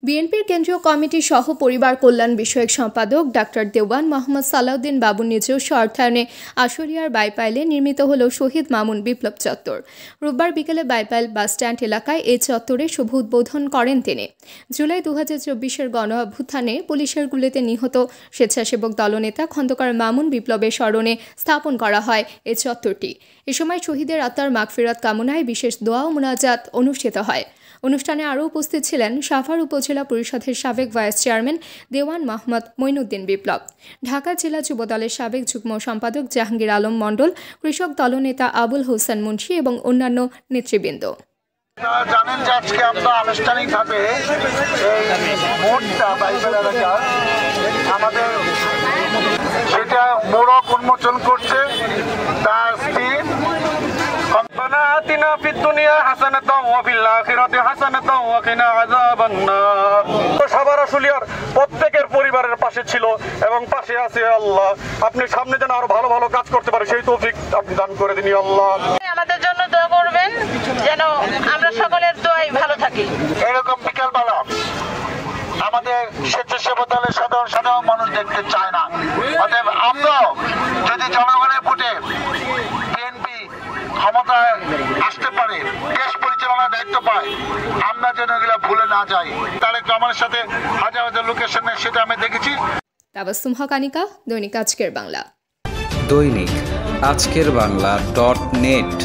বিএনপির কেন্দ্রীয় কমিটি সহ পরিবার কল্যাণ বিষয়ক সম্পাদক ডাক্তার দেওয়ান মোহাম্মদ সালাউদ্দিন বাবুর নিজস্ব অর্থায়নে আশুলিয়ার বাইপাইলে নির্মিত হল শহীদ মামুন বিপ্লব চত্বর। রোববার বিকেলে বাইপাইল বাসস্ট্যান্ড এলাকায় এই চত্বরে শুভ উদ্বোধন করেন তিনি। জুলাই 2024-এর গণ অভ্যুত্থানে পুলিশের গুলিতে নিহত স্বেচ্ছাসেবক দলনেতা খন্দকার মামুন বিপ্লবের স্মরণে স্থাপন করা হয় এই চত্বরটি। এ সময় শহীদের আত্মার মাগফিরাত কামনায় বিশেষ দোয়া ও মুনাজাত অনুষ্ঠিত হয়। অনুষ্ঠানে আরও উপস্থিত ছিলেন সাভার উপজেলা পরিষদের সাবেক ভাইস চেয়ারম্যান দেওয়ান মোহাম্মদ মঈনুদ্দিন বিপ্লব, ঢাকা জেলা যুবদলের সাবেক যুগ্ম সম্পাদক জাহাঙ্গীর আলম মণ্ডল, কৃষক দলনেতা আবুল হোসেন মুন্সি এবং অন্যান্য নেতৃবৃন্দ। জানেন যে আজকে আমরা আনুষ্ঠানিকভাবে আমাদের সেটা মোড়ক উন্মোচন করছে। তার স্ত্রী آتنا في الدنيا حسنة وفي الآخرة حسنة وقنا عذاب النار। সাভার আশুলিয়ার প্রত্যেকের পরিবারের পাশে ছিল এবং পাশে আছে আল্লাহ। আপনি সামনে যেন আরো ভালো ভালো কাজ করতে পারে সেই তৌফিক আপনি দান করে দিন আল্লাহ। আমাদের জন্য দোয়া করবেন যেন আমরা সকলের দোয়ায় ভালো থাকি। এরকম বিকেলবেলা আমাদের স্বেচ্ছাসেবক দলের সাধারণ মানুষ দেখতে চায় না। অতএব আমরাও যদি জনগণের ভোটে বিএনপি ক্ষমতায় আসতে পারে, দেশ পরিচালনার দায়িত্ব পায়, আমরা যেন এগুলো ভুলে না যাই। তারেক রহমানের সাথে হাজার হাজার লোকের সামনে সেটা আমি দেখেছি। তাবাসসুম হক আনিকা, দৈনিক আজকের বাংলা। দৈনিক আজকের বাংলা .net